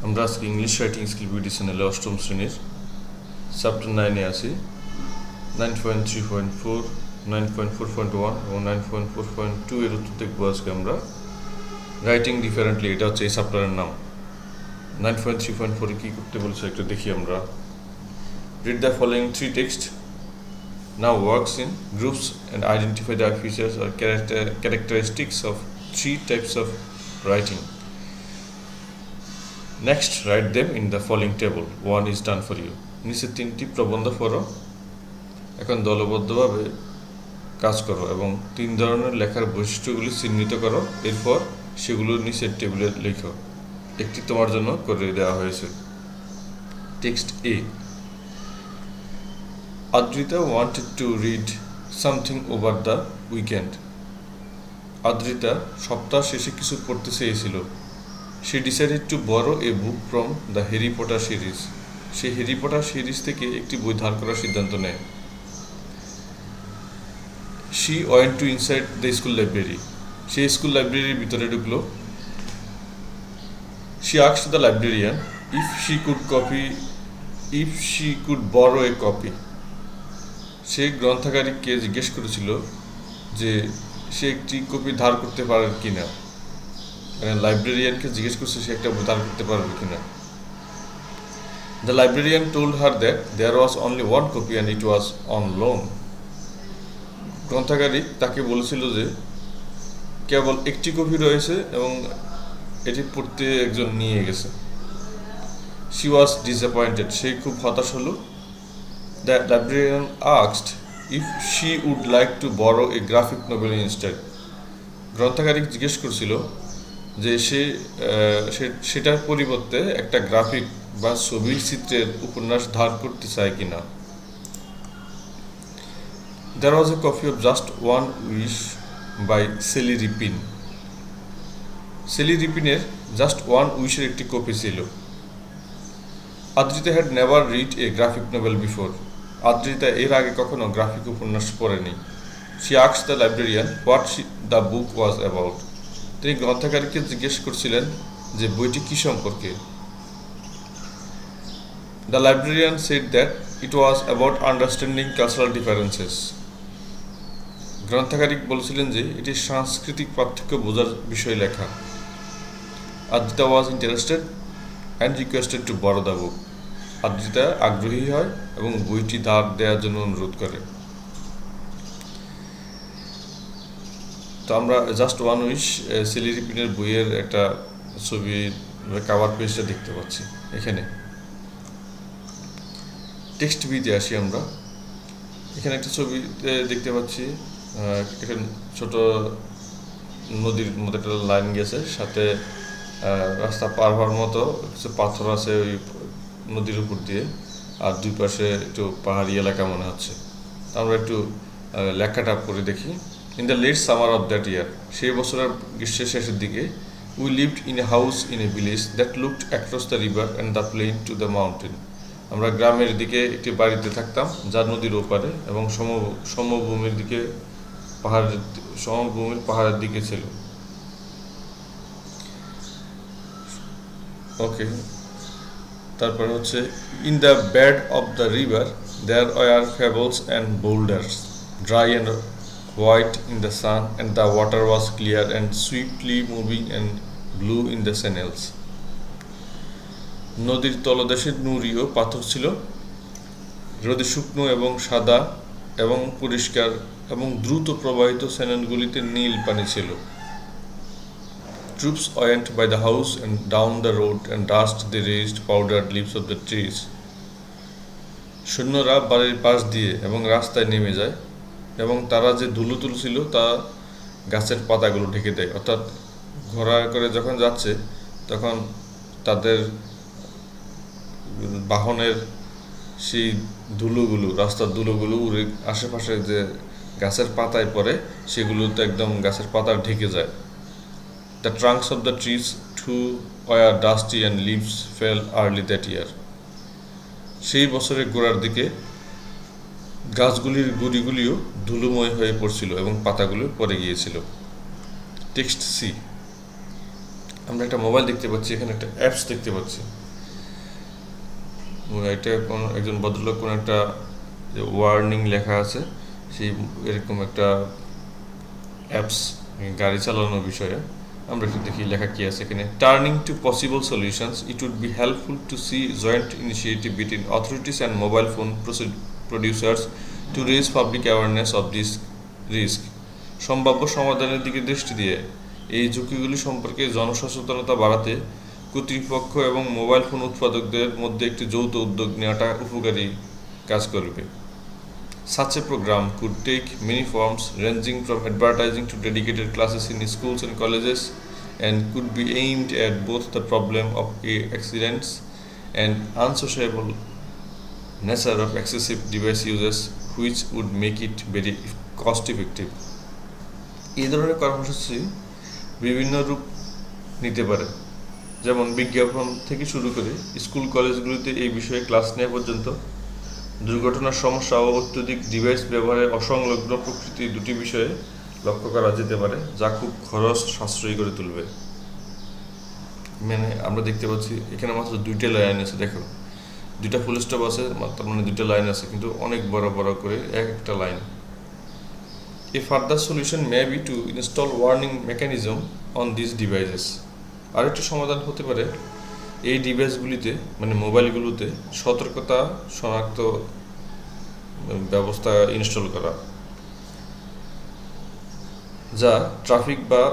আমরা আজকে English writing skill video চ্যানেলে অষ্টম শ্রেণীর চ্যাপ্টার 9-এ আছি। 9.3.4, 9.4.1 এবং 9.4.2 এর উত্তর দেখব আজকে আমরা। রাইটিং ডিফারেন্টলি, এটা হচ্ছে এই চ্যাপ্টারের নাম। 9.3.4 এ কী করতে বলছে একটু দেখি আমরা। Read the following three texts. Now works in groups and identify the features or characteristics of three types of writing. Next, write them in the following table. One is done for you. নিচে তিনটি প্রবন্ধ পড়ো, এখন দলবদ্ধভাবে কাজ করো এবং তিন ধরনের লেখার বৈশিষ্ট্যগুলি চিহ্নিত করো। এরপর সেগুলো নিচের টেবিলে লেখো। একটি তোমার জন্য করে দেওয়া হয়েছে। Text A. Adrita wanted to read something over the weekend. Adrita সপ্তাহ শেষে কিছু পড়তে চেয়েছিল। She decided to borrow a book from the Harry Potter series. Say Harry Potter series থেকে একটি বই ধার করার সিদ্ধান্ত নেয়। She went to inside the school library. Say school লাইব্রেরির ভিতরে ঢুকলো। She asked the librarian if she could borrow a copy. সে গ্রন্থাগারিককে জিজ্ঞেস করেছিল যে সে একটি কপি ধার করতে পারে কিনা। লাইব্রেরিয়ানকে জিজ্ঞেস করছে সে একটা বই ধার করতে পারবে কিনা। The librarian told her that there was only one copy and it was on loan. গ্রন্থাগারিক তাকে বলেছিল যে কেবল একটি কপি রয়েছে এবং এটি পড়তে একজন নিয়ে গেছে। She was disappointed. সে খুব হতাশ হলো। The librarian asked if she would like to borrow a graphic novel instead. গ্রন্থাগারিক জিজ্ঞেস করছিল যে সেটার পরিবর্তে একটা গ্রাফিক বা ছবির চিত্রের উপন্যাস ধার করতে চায় কিনা। There was a copy of Just One Wish by Shelley Ripin. Shelley Ripin-এর Just One Wish-এর একটি কপি ছিল। Adrita had never read a graphic novel before. Adrita এর আগে কখনো গ্রাফিক উপন্যাস পড়েনি। She asked the librarian what the book was about. তিনি গ্রন্থাগারিককে জিজ্ঞেস করছিলেন যে বইটি কি সম্পর্কে। The librarian said that it was about understanding cultural differences. গ্রন্থাগারিক বলেছিলেন যে এটি সাংস্কৃতিক পার্থক্য বোঝার বিষয়ে লেখা। Adrita was interested and requested to borrow the book. Adrita আগ্রহী হয় এবং বইটি ধার দেওয়ার জন্য অনুরোধ করে। তো আমরা জাস্ট ওয়ান উইশ শেলি রিপিনের বইয়ের একটা ছবি কাভার পেজটা দেখতে পাচ্ছি এখানে। টেক্সট বিতে আসি আমরা। এখানে একটা ছবিতে দেখতে পাচ্ছি এখানে ছোট নদীর মতো একটা লাইন গেছে, সাথে রাস্তা পার হওয়ার মতো কিছু পাথর আছে ওই নদীর উপর দিয়ে, আর দুই পাশে একটু পাহাড়ি এলাকা মনে হচ্ছে। আমরা একটু লেখাটা পড়ে দেখি। In the late summer of that year, সেই বছরের গ্রীষ্মের শেষের দিকে, we lived in a house in a village that looked across the river and the plain to the mountain. আমরা গ্রামের দিকে একটি বাড়িতে থাকতাম যা নদীর ওপারে এবং সমভূমির পাহাড়ের দিকে ছিল। ওকে, তারপরে হচ্ছে in the bed of the river there were pebbles and boulders, dry and white in the sun, and the water was clear and swiftly moving and blue in the channels. নদীর তলদেশে নুড়ি ও পাথর ছিল, রোদে শুকনো এবং সাদা এবং পরিষ্কার এবং দ্রুত প্রবাহিত চ্যানেলগুলিতে নীল পানি ছিল। Troops went by the house and down the road and dust the raised powdered leaves of the trees. সৈন্যরা বাড়ির পাশ দিয়ে এবং রাস্তায় নেমে যায় এবং তারা যে ধুলো তুলছিল তা গাছের পাতাগুলো ঢেকে দেয়। অর্থাৎ ঘোড়া করে যখন যাচ্ছে তখন তাদের বাহনের সেই ধুলোগুলো, রাস্তার ধুলোগুলো উড়ে আশেপাশে যে গাছের পাতায় পড়ে সেগুলো তো একদম গাছের পাতা ঢেকে যায়। The trunks of the trees too were dusty and leaves fell early that year. সেই বছরের গোড়ার দিকে গাছগুলির গুড়িগুলিও ধুলোময় হয়ে পড়ছিল এবং পাতাগুলো পড়ে গিয়েছিল। Text C. আমরা একটা মোবাইল দেখতে পাচ্ছি, এখানে একটা অ্যাপস দেখতে পাচ্ছি। এটা একজন ভদ্রলোক কোনো একটা ওয়ার্নিং লেখা আছে, সেই এরকম একটা অ্যাপস গাড়ি চালানোর বিষয়ে। আমরা একটু দেখি লেখা কি আছে এখানে। Turning to possible solutions, it would be helpful to see joint initiative between authorities and mobile phone producers to raise public awareness of this risk. সম্ভাব্য সমাধানের দিকে দৃষ্টি দিয়ে এই ঝুঁকিগুলি সম্পর্কে জনসচেতনতা বাড়াতে কর্তৃপক্ষ এবং মোবাইল ফোন উৎপাদকদের মধ্যে একটি যৌথ উদ্যোগ নেওয়াটা উপকারী কাজ করবে। Such a program could take many forms, ranging from advertising to dedicated classes in schools and colleges, and could be aimed at both the problem of accidents and unsociable nature of excessive device uses, which would make it very cost effective. এই ধরনের কর্মসূচি বিভিন্ন রূপ নিতে পারে, যেমন বিজ্ঞাপন থেকে শুরু করে স্কুল কলেজগুলিতে এই বিষয়ে ক্লাস নেওয়া পর্যন্ত। দুর্ঘটনার সমস্যা ও অত্যধিক ডিভাইস ব্যবহারের অসংলগ্ন প্রকৃতি দুটি বিষয়ে লক্ষ্য করা যেতে পারে, যা খুব খরচ সাশ্রয়ী করে তুলবে। মানে আমরা দেখতে পাচ্ছি এখানে মাত্র 2টা লাইন আছে, দেখো 2টা ফুল স্টপ আছে, তার মানে 2টা লাইন আছে, কিন্তু অনেক বড় বড় করে একটা line. A further solution may be to install warning mechanism on these devices. আরেকটি সমাধান হতে পারে এই ডিভাইসগুলিতে, মানে মোবাইলগুলোতে সতর্কতা শনাক্ত ব্যবস্থা ইনস্টল করা, যা ট্রাফিক বা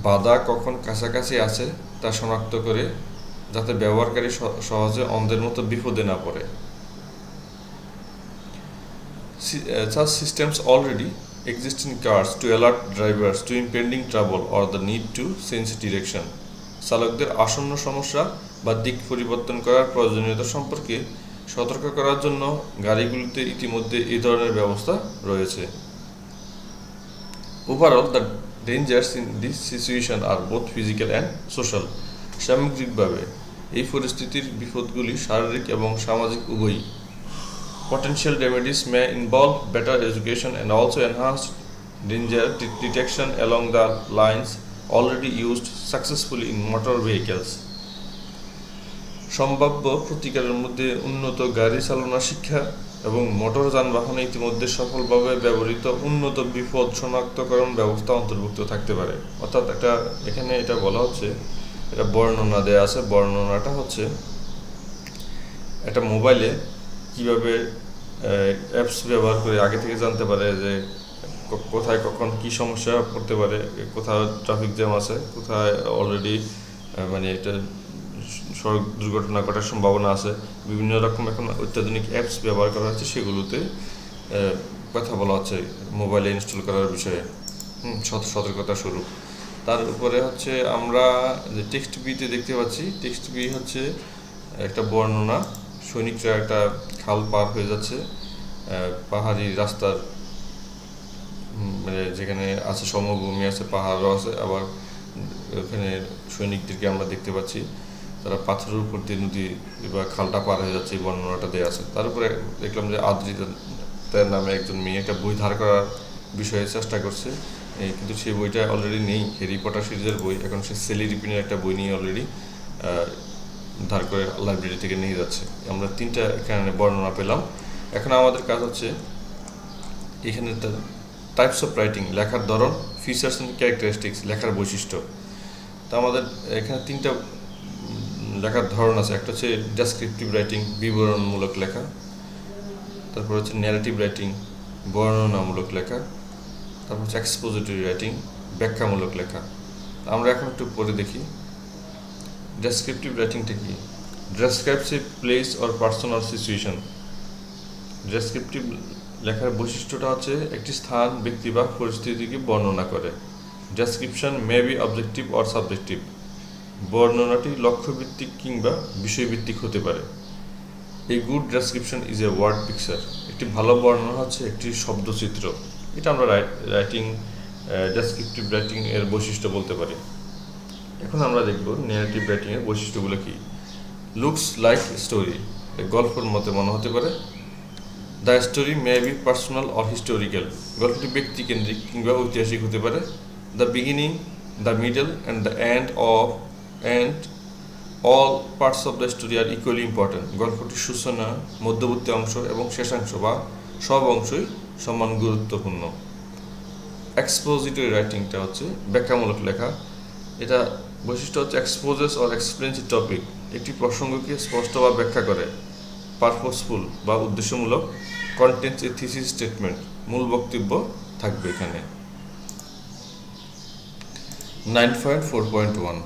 বাধা কখন কাছাকাছি আছে তা শনাক্ত করে, যাতে ব্যবহারকারী সহজে অন্ধের মতো বিপদে না পড়ে। Such systems already exist in cars to alert drivers to impending trouble or the need to change direction. চালকদের আসন্ন সমস্যা বা দিক পরিবর্তন করার প্রয়োজনীয়তা সম্পর্কে সতর্ক করার জন্য গাড়িগুলিতে ইতিমধ্যে এই ধরনের ব্যবস্থা রয়েছে। Overall the dangers in this situation are both physical and social. সামগ্রিকভাবে এই পরিস্থিতির বিপদগুলি শারীরিক এবং সামাজিক উভয়ই। Potential remedies may involve better education and also enhanced danger detection along the lines already used successfully in motor vehicles. সম্ভাব্য প্রতিকারের মধ্যে উন্নত গাড়ি চালানোর শিক্ষা এবং মোটর যানবাহনে ইতিমধ্যে সফলভাবে ব্যবহৃত উন্নত বিপদ শনাক্তকরণ ব্যবস্থা অন্তর্ভুক্ত থাকতে পারে। অর্থাৎ এখানে এটা বলা হচ্ছে, এটা বর্ণনা দেওয়া আছে। বর্ণনাটা হচ্ছে একটা মোবাইলে কিভাবে অ্যাপস ব্যবহার করে আগে থেকে জানতে পারে যে কোথায় কখন কি সমস্যা পড়তে পারে, কোথায় ট্রাফিক জ্যাম আছে, কোথায় অলরেডি মানে একটা সড়ক দুর্ঘটনা ঘটার সম্ভাবনা আছে। বিভিন্ন রকম এখন অত্যাধুনিক অ্যাপস ব্যবহার করা হচ্ছে, সেগুলোতে কথা বলা হচ্ছে মোবাইলে ইনস্টল করার বিষয়ে সতর্কতা স্বরূপ। তার উপরে হচ্ছে আমরা যে টেক্সট বিতে দেখতে পাচ্ছি, টেক্সট বি হচ্ছে একটা বর্ণনা। সৈনিকরা একটা খাল পার হয়ে যাচ্ছে, পাহাড়ি রাস্তার, মানে যেখানে আছে সমভূমি আছে, পাহাড়ও আছে, আবার ওখানে সৈনিকদেরকে আমরা দেখতে পাচ্ছি তারা পাথরের উপর দিয়ে নদী বা খালটা পার হয়ে যাচ্ছে, এই বর্ণনাটা দেওয়া আছে। তার উপরে দেখলাম যে আদ্রিতার নামে একজন মেয়ে একটা বই ধার করার বিষয়ে চেষ্টা করছে, কিন্তু সেই বইটা অলরেডি নেই। হ্যারি পটার সিরিজের বই, এখন সে সেলি রিপিনের একটা বই নিয়ে অলরেডি ধার করে লাইব্রেরি থেকে নিয়ে যাচ্ছে। আমরা 3টা এখানে বর্ণনা পেলাম। এখন আমাদের কাজ হচ্ছে এখানে টাইপস অফ রাইটিং, লেখার ধরন, ফিচার্স অ্যান্ড ক্যারেক্টারিস্টিক্স, লেখার বৈশিষ্ট্য। তো আমাদের এখানে 3টা লেখার ধরন আছে। একটা হচ্ছে ডেসক্রিপটিভ রাইটিং, বিবরণমূলক লেখা। তারপর হচ্ছে ন্যারেটিভ রাইটিং, বর্ণনামূলক লেখা। তারপর হচ্ছে এক্সপোজিটরি রাইটিং, ব্যাখ্যামূলক লেখা। আমরা এখন একটু পরে দেখি ডেসক্রিপটিভ রাইটিংটা কি। Describes a place or person or situation. Descriptive লেখার বৈশিষ্ট্যটা হচ্ছে একটি স্থান, ব্যক্তি বা পরিস্থিতিকে বর্ণনা করে। Description may be objective or subjective. বর্ণনাটি লক্ষ্যভিত্তিক কিংবা বিষয়ভিত্তিক হতে পারে। A good description is a word picture. একটি ভালো বর্ণনা হচ্ছে একটি শব্দচিত্র। এটা আমরা রাইটিং, ডেসক্রিপটিভ রাইটিং এর বৈশিষ্ট্য বলতে পারি। এখন আমরা দেখব ন্যারেটিভ রাইটিং এর বৈশিষ্ট্যগুলো কি। লুকস লাইক স্টোরি, গল্পের মতে মনে হতে পারে। The story may be personal or historical, গল্পটি ব্যক্তিকেন্দ্রিক কিংবা ঐতিহাসিক হতে পারে। The beginning, the middle and the end of and all parts of the story are equally important. গল্পটির সূচনা, মধ্যবর্তী অংশ এবং শেষাংশ বা সব অংশই সমান গুরুত্বপূর্ণ। এক্সপোজিটরি রাইটিংটা হচ্ছে ব্যাখ্যামূলক লেখা। এটা বৈশিষ্ট্য হচ্ছে exposes or explains A topic, একটি প্রসঙ্গকে স্পষ্ট বা ব্যাখ্যা করে। পারপোজফুল বা উদ্দেশ্যমূলক। কন্টেন্টস এ থিসিস স্টেটমেন্ট, মূল বক্তব্য থাকবে এখানে। 9.4.1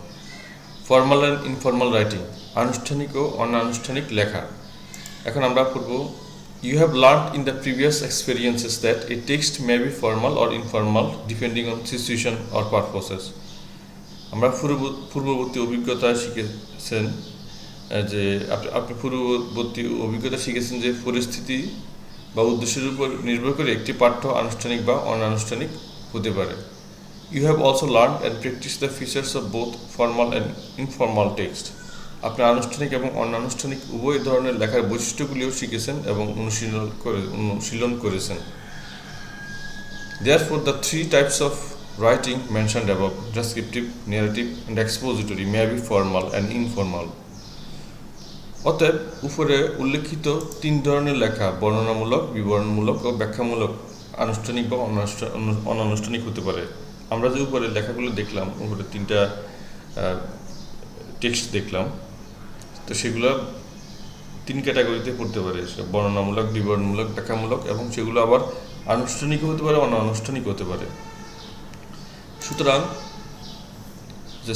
ফর্মাল অ্যান্ড ইনফর্মাল রাইটিং, আনুষ্ঠানিক ও অনানুষ্ঠানিক লেখা। এখন আমরা পড়ব, you have learned in the previous experiences that a text may be formal or informal depending on situation or purposes. আমরা পূর্ববর্তী অভিজ্ঞতায় শিখেছেন যে আপনি পূর্ববর্তী অভিজ্ঞতা শিখেছেন যে পরিস্থিতি বা উদ্দেশ্যের উপর নির্ভর করে একটি পাঠ্য আনুষ্ঠানিক বা অনানুষ্ঠানিক হতে পারে। You have also learn and practice the features of both formal and informal text. আপনি আনুষ্ঠানিক এবং অনানুষ্ঠানিক উভয় ধরনের লেখার বৈশিষ্ট্যগুলিও শিখেছেন এবং অনুশীলন করেছেন। Therefore, the three types of writing mentioned above, descriptive, narrative, and expository, may be formal and informal. অতএব উপরে উল্লেখিত তিন ধরনের লেখা বর্ণনামূলক, বিবরণমূলক ও ব্যাখ্যামূলক, আনুষ্ঠানিক বা অনানুষ্ঠানিক হতে পারে। আমরা যে উপরে লেখাগুলো দেখলাম, উপরে তিনটা টেক্সট দেখলাম, তো সেগুলো তিন ক্যাটাগরিতে পড়তে পারে, বর্ণনামূলক, বিবরণমূলক, ব্যাখ্যামূলক, এবং সেগুলো আবার আনুষ্ঠানিক হতে পারে, অনানুষ্ঠানিক হতে পারে। সুতরাং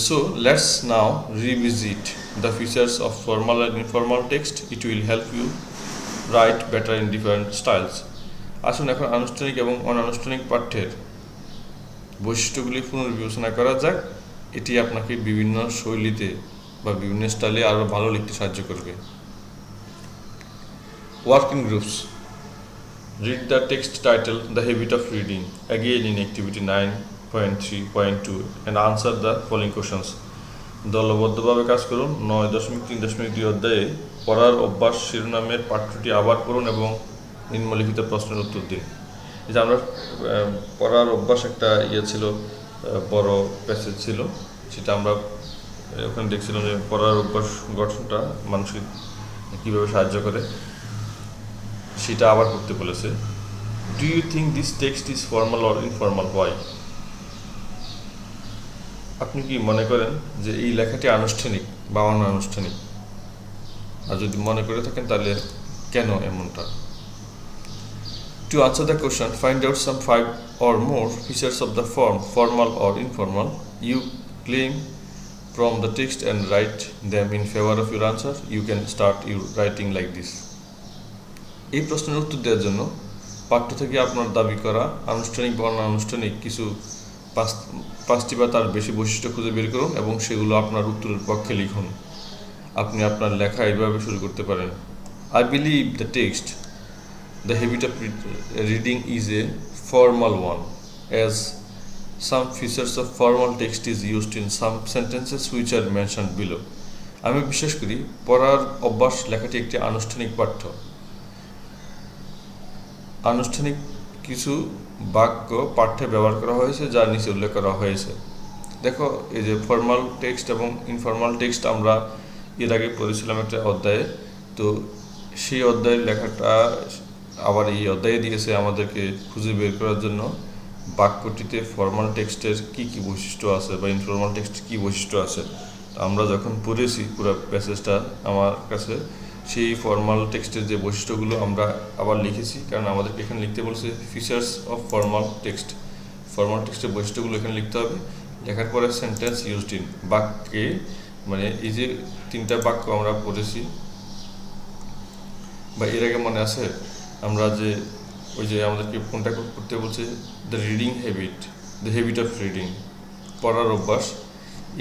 so let's now revisit the features of formal and informal text. It will help you write better in different styles. আসুন এখন আনুষ্ঠানিক এবং অনানুষ্ঠানিক পাঠ্যের বৈশিষ্ট্যগুলি পুনর্বিবেচনা করা যাক। এটি আপনাকে বিভিন্ন শৈলীতে বা বিভিন্ন স্টাইলে আরও ভালো লিখতে সাহায্য করবে। Working groups. Read the text title, The Habit of Reading, again in activity 9.3.2 and answer the following questions. দলবদ্ধভাবে কাজ করুন। 9.3.2 অধ্যায়ে পড়ার অভ্যাস শিরোনামের পাঠ্যটি আবার পড়ুন এবং নিম্নলিখিত প্রশ্নের উত্তর দিন। যে আমরা পড়ার অভ্যাস একটা ছিল, বড় প্যাসেজ ছিল, সেটা আমরা ওখানে দেখছিলাম যে পড়ার অভ্যাস গঠনটা মানুষকে কীভাবে সাহায্য করে, সেটা আবার পড়তে বলেছে। Do you think this text is formal or informal? Why? আপনি কি মনে করেন যে এই লেখাটি আনুষ্ঠানিক বা অনানুষ্ঠানিক? আর যদি মনে করে থাকেন তাহলে কেন এমনটা? To answer the question, find out some 5 or more features of the form, formal or informal, you claim from the text and write them in favor of your answer. You can start your writing like this. এই প্রশ্নের উত্তর দেওয়ার জন্য পাঠ্য থেকে আপনার দাবি করা আনুষ্ঠানিক বা অনানুষ্ঠানিক কিছু 5টি বা তার বেশি বৈশিষ্ট্য খুঁজে বের করুন এবং সেগুলো আপনার উত্তরের পক্ষে লিখুন। আপনি আপনার লেখা এইভাবে শুরু করতে পারেন। I believe the text, the habit of reading is a formal one, as some features of formal text is used in some sentences which are mentioned below. আমি বিশ্বাস করি পড়ার অভ্যাস লেখাটি একটি আনুষ্ঠানিক পাঠ্য। আনুষ্ঠানিক কিছু বাক্য পাঠ্যে ব্যবহার করা হয়েছে যা নিচে উল্লেখ করা হয়েছে। দেখো, এই যে ফর্মাল টেক্সট এবং ইনফর্মাল টেক্সট আমরা এর আগে পড়েছিলাম একটা অধ্যায়ে, তো সেই অধ্যায়ের লেখাটা আবার এই অধ্যায়ে দিয়েছে আমাদেরকে খুঁজে বের করার জন্য বাক্যটিতে ফর্মাল টেক্সটের কী কী বৈশিষ্ট্য আছে বা ইনফর্মাল টেক্সটের কী বৈশিষ্ট্য আছে। আমরা যখন পড়েছি পুরো প্যাসেজটা, আমার কাছে সেই ফর্মাল টেক্সটের যে বৈশিষ্ট্যগুলো আমরা আবার লিখেছি, কারণ আমাদেরকে এখানে লিখতে বলছে features of formal text. Formal টেক্সটের বৈশিষ্ট্যগুলো এখানে লিখতে হবে। লেখার পরে সেন্টেন্স ইউজড ইন, বাক্যে, মানে এই যে 3টা বাক্য আমরা পড়েছি বা এর আগে মনে আছে আমরা যে ওই যে আমাদেরকে কোনটা করতে বলছে, the reading habit, the habit of reading, পড়ার অভ্যাস।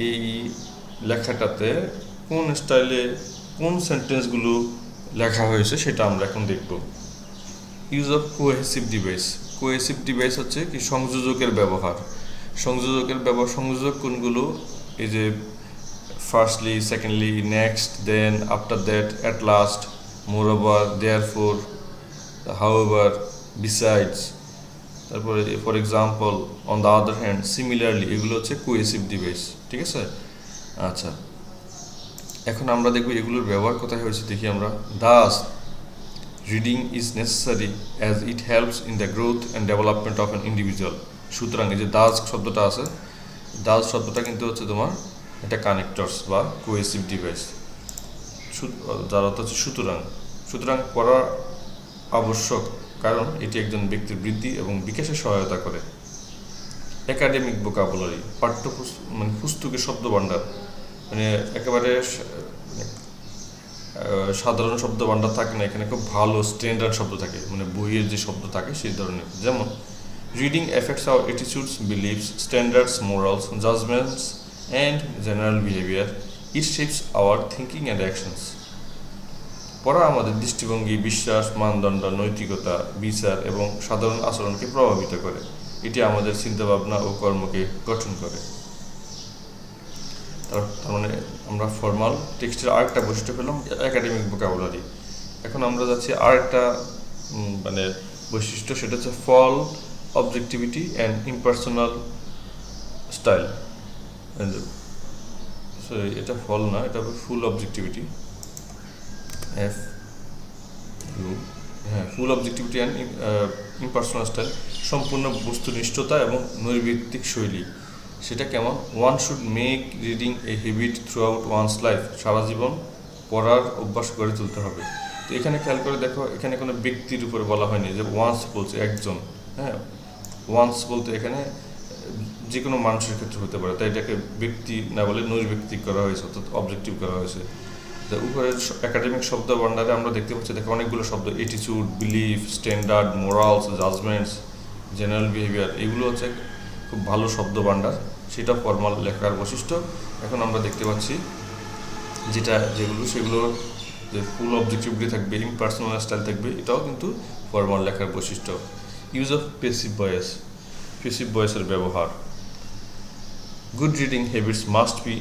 এই লেখাটাতে কোন স্টাইলে কোন সেন্টেন্সগুলো লেখা হয়েছে সেটা আমরা এখন দেখব। Use of cohesive device. Cohesive device হচ্ছে কি সংযোজকের ব্যবহার। সংযোজক কোনগুলো? এই যে firstly, secondly, next, then, after that, at last, moreover, therefore, however, besides, তারপরে for example, on the other hand, similarly, এগুলো হচ্ছে কোহেসিভ ডিভাইস। ঠিক আছে? আচ্ছা, এখন আমরা দেখব এগুলোর ব্যবহার কোথায় হয়েছে দেখি আমরা। Das reading is necessary as it helps in the growth and development of an individual. সুতরাং এই যে দাস শব্দটা আছে, দাস শব্দটা কিন্তু হচ্ছে তোমার একটা কানেক্টরস বা কোহেসিভ ডিভাইস, যার অর্থ হচ্ছে সুতরাং। সুতরাং পড়া আবশ্যক কারণ এটি একজন ব্যক্তির বৃদ্ধি এবং বিকাশে সহায়তা করে। একাডেমিক ভোকাবুলারি মানে পুস্তকের শব্দ ভাণ্ডার, মানে একেবারে সাধারণ শব্দ ভাণ্ডার থাকে না, এখানে খুব ভালো স্ট্যান্ডার্ড শব্দ থাকে, মানে বইয়ের যে শব্দ থাকে সেই ধরনের। যেমন reading effects our attitudes, beliefs, standards, morals, judgements and general behaviour. It shapes our thinking and actions. পড়া আমাদের দৃষ্টিভঙ্গি, বিশ্বাস, মানদণ্ড, নৈতিকতা, বিচার এবং সাধারণ আচরণকে প্রভাবিত করে। এটি আমাদের চিন্তাভাবনা ও কর্মকে গঠন করে। তার মানে আমরা ফর্মাল টেক্সটের আরেকটা বৈশিষ্ট্য পেলাম, একাডেমিক ভোকাবুলারি। এখন আমরা যাচ্ছি আরেকটা মানে বৈশিষ্ট্য, সেটা হচ্ছে fall objectivity and impersonal style. Sorry, এটা ফল না, এটা হবে full objectivity. Full objectivity and impersonal style, সম্পূর্ণ বস্তুনিষ্ঠতা এবং নৈর্ব্যক্তিক শৈলী। সেটা কেমন? One should make reading a habit throughout one's life. সারা জীবন পড়ার অভ্যাস গড়ে তুলতে হবে। তো এখানে খেয়াল করে দেখো, এখানে কোনো ব্যক্তির উপরে বলা হয়নি, যে ওয়ান্স বলছে একজন। হ্যাঁ, ওয়ান্স বলতে এখানে যে কোনো মানুষের ক্ষেত্রে হতে পারে, তাই এটাকে ব্যক্তি না বলে নৈর্ব্যক্তিক করা হয়েছে, অর্থাৎ অবজেক্টিভ করা হয়েছে। উপরের একাডেমিক শব্দ ভাণ্ডারে আমরা দেখতে পাচ্ছি, দেখো অনেকগুলো শব্দ, attitude, belief, standard, morals, judgements, general behaviour, এগুলো হচ্ছে খুব ভালো শব্দ ভাণ্ডার, সেটা ফর্মাল লেখার বৈশিষ্ট্য। এখন আমরা দেখতে পাচ্ছি সেগুলো যে ফুল অবজেক্টিভিটি থাকবে, ইম্পার্সোনাল স্টাইল থাকবে, এটাও কিন্তু ফর্মাল লেখার বৈশিষ্ট্য। Use of passive voice, passive ভয়েসের ব্যবহার। Good reading habits must be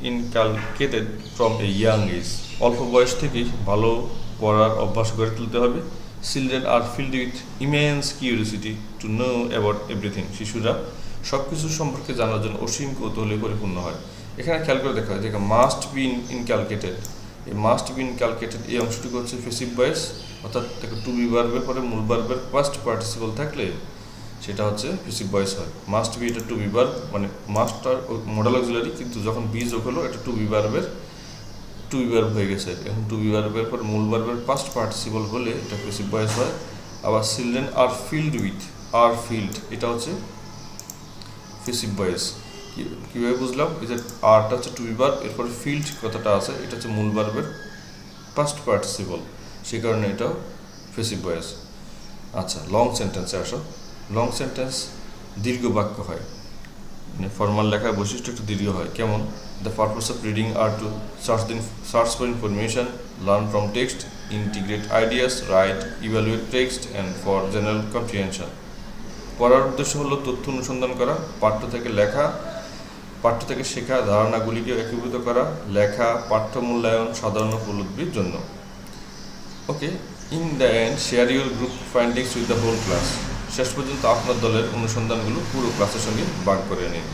inculcated from a young age. অল্প বয়স থেকেই ভালো পড়ার অভ্যাস গড়ে তুলতে হবে। Children are filled with immense curiosity to know about everything. শিশুরা সব কিছু সম্পর্কে জানার জন্য অসীম কৌতূহলে পরিপূর্ণ হয়। এখানে খেয়াল করে দেখা যায় যে মাস্ট বি ইনকালকেটেড, এই মাস্ট বি ইনকালকেটেড এই অংশটুকু হচ্ছে প্যাসিভ ভয়েস, অর্থাৎ টু বি ভার্বের পরে মূল ভার্বের ফার্স্ট পার্টিসিপল থাকলে সেটা হচ্ছে প্যাসিভ ভয়েস হয়। মাস্ট বি, এটা টু বি ভার্ব, মানে মাস্ট আর মডেল অক্সিলারি, কিন্তু যখন বি যোগ হলো এটা টু বি ভার্বের টু বি ভার্ব হয়ে গেছে। এখন টু বি ভার্বের পর মূল ভার্বের ফার্স্ট পার্টিসিপল হলে এটা প্যাসিভ ভয়েস হয়। আবার children are filled with, are filled, এটা হচ্ছে প্যাসিভ ভয়েস। কীভাবে বুঝলাম? এই যে আরটা হচ্ছে টু বি ভার্ব, এরপরে ফিল্ড কথাটা আছে, এটা হচ্ছে মূল ভার্বের ফার্স্ট পার্টিসিপল, সেই কারণে এটাও প্যাসিভ ভয়েস। আচ্ছা, লং সেন্টেন্সে আসো। লং সেন্টেন্স দীর্ঘ বাক্য হয়, মানে ফর্মাল লেখার বৈশিষ্ট্য একটু দীর্ঘ হয়। কেমন? The purpose of reading are to search for information, learn from text, integrate ideas, right, evaluate text and for general comprehension. পড়ার উদ্দেশ্য হলো তথ্য অনুসন্ধান করা, পাঠ্য থেকে শেখা ধারণাগুলিকে একীভূত করা, লেখা, পাঠ্য মূল্যায়ন, সাধারণ উপলব্ধির জন্য। Okay, in the end share your group findings with the whole class. শেষ পর্যন্ত আপনার দলের অনুসন্ধানগুলো পুরো ক্লাসের সঙ্গে ভাগ করে নিন।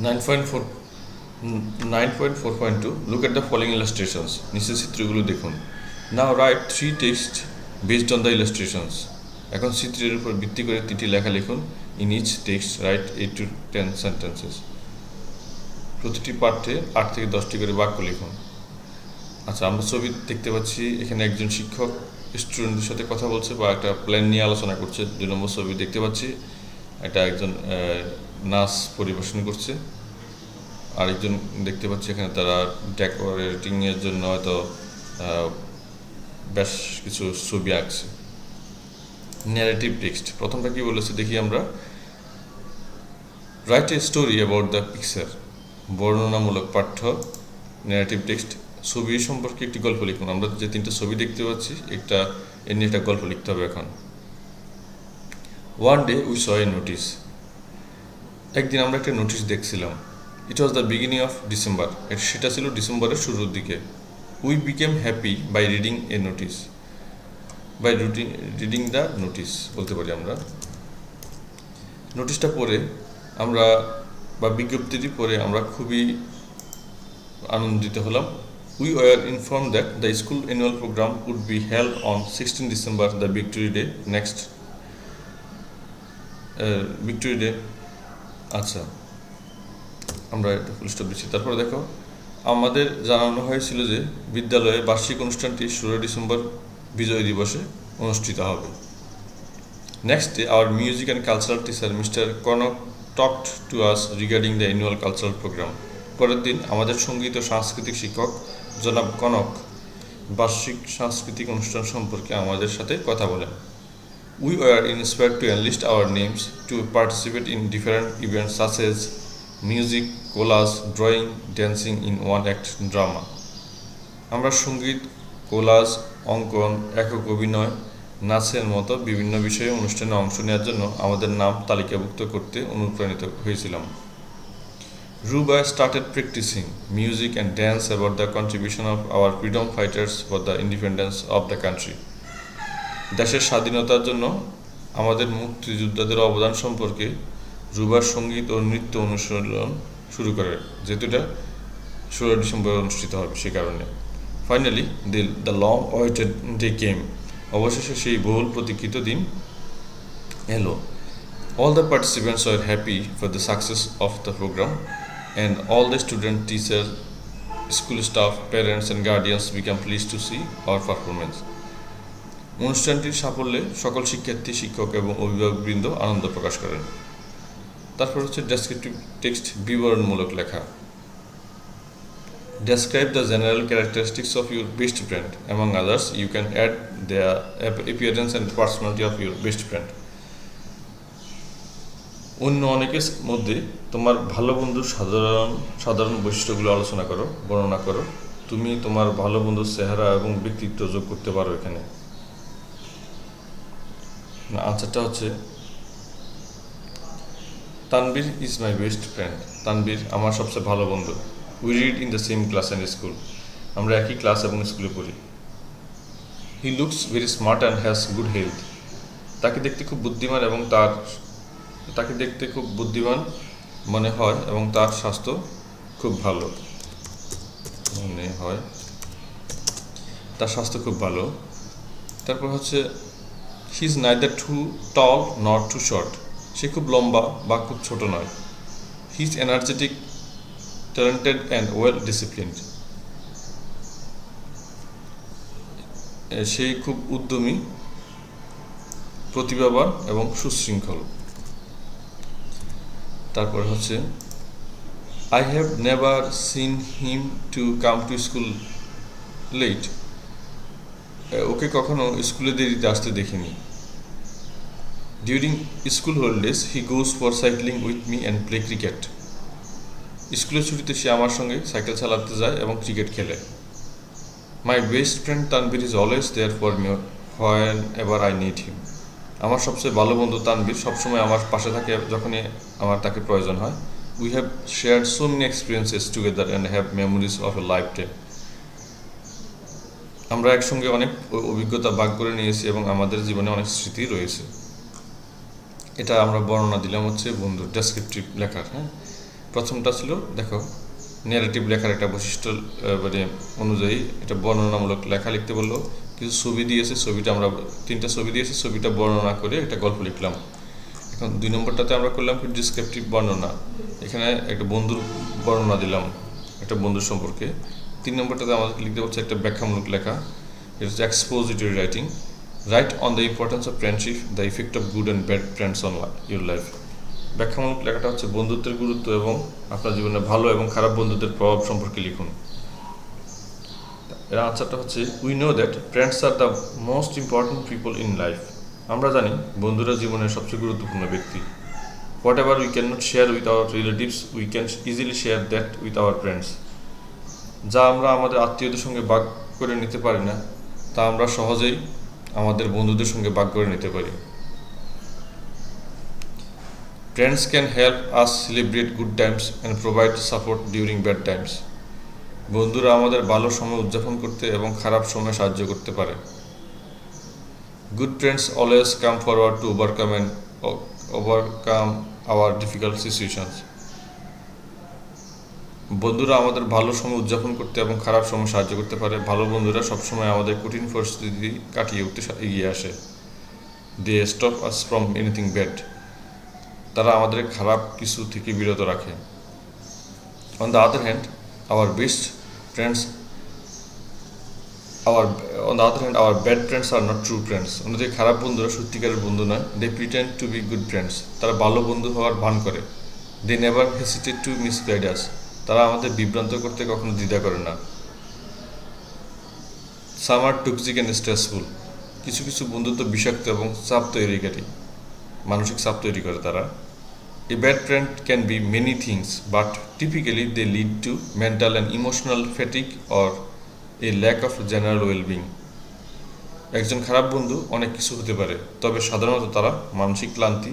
9.4.2 look at the following illustrations. নিচের চিত্রগুলো দেখুন। Now write 3 text based on the illustrations. এখন চিত্রের উপর ভিত্তি করে 3টি লেখা লিখুন। In each text write 8 to 10 sentences. প্রতিটি পাঠ্যে 8 থেকে 10টি করে বাক্য লিখুন। আচ্ছা, আমরা ছবি দেখতে পাচ্ছি, এখানে একজন শিক্ষক স্টুডেন্টদের সাথে কথা বলছে বা একটা প্ল্যান নিয়ে আলোচনা করছে। 2 নম্বর ছবি দেখতে পাচ্ছি, এটা একজন নাচ পরিবেশন করছে। আরেকজন দেখতে পাচ্ছি এখানে তারা ডেকোরেটিংয়ের জন্য হয়তো বেশ কিছু ছবি আঁকছে। ন্যারেটিভ টেক্সট, প্রথমটা কি বলেছে দেখি আমরা। Write a story about the picture, বর্ণনামূলক পাঠ্য। ন্যারেটিভ টেক্সট, ছবি সম্পর্কে একটি গল্প লিখুন। আমরা যে 3টা ছবি দেখতে পাচ্ছি, এর নিয়ে একটা গল্প লিখতে হবে এখন। One day we saw a notice, একদিন আমরা একটা নোটিশ দেখছিলাম। It was the beginning of December, সেটা ছিল ডিসেম্বরের শুরুর দিকে। We became happy by reading a notice, by reading the notice বলতে পারি আমরা। নোটিশটা পড়ে আমরা বা বিজ্ঞপ্তিটি পড়ে আমরা খুবই আনন্দিত হলাম। We were informed that the school annual program would be held on 16 December, the Victory Day. Next, Victory Day. আচ্ছা, আমরা এটা ফুল স্টপ দিচ্ছি। তারপরে দেখো, আমাদের জানানো হয়েছিল যে বিদ্যালয়ে বার্ষিক অনুষ্ঠানটি 16 ডিসেম্বর বিজয় দিবসে অনুষ্ঠিত হবে। Next day, our music and cultural teacher, Mr. Konok, talked to us regarding the annual cultural program. পরের দিন আমাদের সঙ্গীত ও সাংস্কৃতিক শিক্ষক জনাব কনক বার্ষিক সাংস্কৃতিক অনুষ্ঠান সম্পর্কে আমাদের সাথে কথা বলেন। We were inspired to enlist our names to participate in different events such as music, collage, drawing, dancing in one-act drama. আমরা সঙ্গীত, কোলাজ, অঙ্কন, একক অভিনয়, নাচের মতো বিভিন্ন বিষয়ে অনুষ্ঠানে অংশ নেওয়ার জন্য আমাদের নাম তালিকাভুক্ত করতে অনুপ্রাণিত হয়েছিলাম। Ruba started practicing music and dance about the contribution of our freedom fighters for the independence of the country. দেশের স্বাধীনতার জন্য আমাদের মুক্তিযোদ্ধাদের অবদান সম্পর্কে রুবার সঙ্গীত ও নৃত্য অনুশীলন শুরু করে, যেহেতু এটা 16 ডিসেম্বর অনুষ্ঠিত হবে সে কারণে। Finally the long waited day came. অবশেষে সেই বহুল প্রতীক্ষিত দিন এলো। All the participants were happy for the success of the program, and all the student, teachers, school staff, parents and guardians became pleased to see our performance. অনুষ্ঠানটির সাফল্যে সকল শিক্ষার্থী, শিক্ষক এবং অভিভাবকবৃন্দ আনন্দ প্রকাশ করেন। তারপর হচ্ছে ডেসক্রিপটিভ টেক্সট, বিবরণমূলক লেখা। Describe the general characteristics of your best friend. Among others, you can add the appearance and personality of your best friend. অন্য অনেকের মধ্যে তোমার ভালো বন্ধুর সাধারণ বৈশিষ্ট্যগুলো আলোচনা করো, বর্ণনা করো। তুমি তোমার ভালো বন্ধুর চেহারা এবং ব্যক্তিত্ব যোগ করতে পারো এখানে। আনসারটা হচ্ছে Tanvir is my best friend. Tanvir আমার সবচেয়ে ভালো বন্ধু। We read in the same class and school. আমরা একই ক্লাস এবং স্কুলে পড়ি। He looks very smart and has good health. তাকে দেখতে খুব বুদ্ধিমান মনে হয় এবং তার স্বাস্থ্য খুব ভালো মনে হয়। তার স্বাস্থ্য খুব ভালো। তারপর হচ্ছে he is neither too tall not too short. সে খুব লম্বা বা খুব ছোট নয়। He is energetic, talented and well disciplined. সে খুব উদ্যমী, প্রতিভাবান এবং সুশৃঙ্খল। তারপর হচ্ছে I have never seen him to come to school late. ওকে কখনো স্কুলে দেরিতে আসতে দেখিনি। During school holidays he goes for cycling with me and play cricket. স্কুলের ছুটিতে সে আমার সঙ্গে সাইকেল চালাতে যায় এবং ক্রিকেট খেলে। My best friend Tanvir is always there for me whenever I need him. আমার সবচেয়ে ভালো বন্ধু তানবীর সবসময় আমার পাশে থাকে যখনই আমার তাকে প্রয়োজন হয়। We have shared so many experiences together and have memories of A life time. আমরা একসঙ্গে অনেক অভিজ্ঞতা ভাগ করে নিয়েছি এবং আমাদের জীবনে অনেক স্মৃতি রয়েছে। এটা আমরা বর্ণনা দিলাম হচ্ছে বন্ধুর ডেসক্রিপটিভ লেখার। হ্যাঁ, প্রথমটা ছিল দেখো ন্যারেটিভ লেখার একটা বৈশিষ্ট্য মানে অনুযায়ী এটা বর্ণনামূলক লেখা লিখতে বললো। কিছু ছবি দিয়েছে, ছবিটা আমরা 3টা ছবি দিয়েছে, ছবিটা বর্ণনা করে একটা গল্প লিখলাম। এখন 2 নম্বরটাতে আমরা করলাম কি ডিসক্রিপটিভ বর্ণনা। এখানে একটা বন্ধুর বর্ণনা দিলাম, একটা বন্ধুর সম্পর্কে। 3 নম্বরটাতে আমাদেরকে লিখতে হচ্ছে একটা ব্যাখ্যামূলক লেখা। এটা হচ্ছে expository writing. Write on the importance of friendship, the effect of good and bad friends on your life. ব্যাখ্যামূলক লেখাটা হচ্ছে বন্ধুত্বের গুরুত্ব এবং আপনার জীবনে ভালো এবং খারাপ বন্ধুত্বের প্রভাব সম্পর্কে লিখুন। এর আনসারটা হচ্ছে we know that friends are the most important people in life. আমরা জানি বন্ধুরা জীবনের সবচেয়ে গুরুত্বপূর্ণ ব্যক্তি। What ever we can not share with our relatives we can easily share that with our friends. যা আমরা আমাদের আত্মীয়দের সঙ্গে ভাগ করে নিতে পারি না, তা আমরা সহজেই আমাদের বন্ধুদের সঙ্গে ভাগ করে নিতে পারি। Friends can help us celebrate good Times and provide support during bad Times. বন্ধুরা আমাদের ভালো সময় উদযাপন করতে এবং খারাপ সময় সাহায্য করতে পারে। Good friends always come forward to overcome our difficult situations. বন্ধুরা আমাদের ভালো সময় উদযাপন করতে এবং খারাপ সময় সাহায্য করতে পারে। ভালো বন্ধুরা সবসময় আমাদের কঠিন পরিস্থিতি কাটিয়ে উঠতে এগিয়ে আসে। They stop us from anything bad. তারা আমাদের খারাপ কিছু থেকে বিরত রাখে। On the other hand our best friends our bad friends are not true friends. অন্যদিকে খারাপ বন্ধুরা সত্যিকারের বন্ধু নয়। They pretend to be good friends. তারা ভালো বন্ধু হওয়ার ভান করে। They never hesitate to misguide us. তারা আমাদের বিভ্রান্ত করতে কখনো দ্বিধা করে না। Some are toxic and stressful. কিছু কিছু বন্ধুত্ব বিষাক্ত এবং চাপ তৈরিকারী, মানসিক চাপ তৈরি করে তারা। A bad friend can be many things, but typically they lead to mental and emotional fatigue or a lack of general well-being. একজন খারাপ বন্ধু অনেক কিছু হতে পারে, তবে সাধারণত তারা মানসিক ক্লান্তি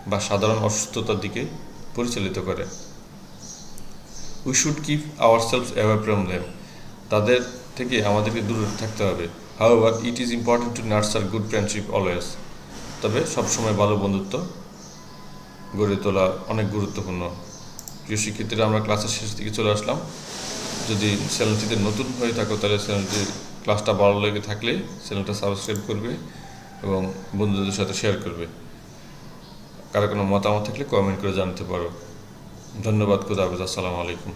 বা সাধারণ অসুস্থতার দিকে পরিচালিত করে। We should keep ourselves away from them. তাদের থেকে আমাদেরকে দূরে থাকতে হবে। However it is important to nurture good friendship always. তবে সবসময় ভালো বন্ধুত্ব গড়ে তোলা অনেক গুরুত্বপূর্ণ। প্রিয় শিক্ষার্থীরা, আমরা ক্লাসের শেষ দিকে চলে আসলাম। যদি চ্যানেলটিতে নতুন হয়ে থাকো তাহলে চ্যানেলটি ক্লাসটা ভালো লেগে থাকলে চ্যানেলটা সাবস্ক্রাইব করবে এবং বন্ধুদের সাথে শেয়ার করবে। কারো কোনো মতামত থাকলে কমেন্ট করে জানাতে পারো। ধন্যবাদ। খুদা হাফেজ। আসসালামু আলাইকুম।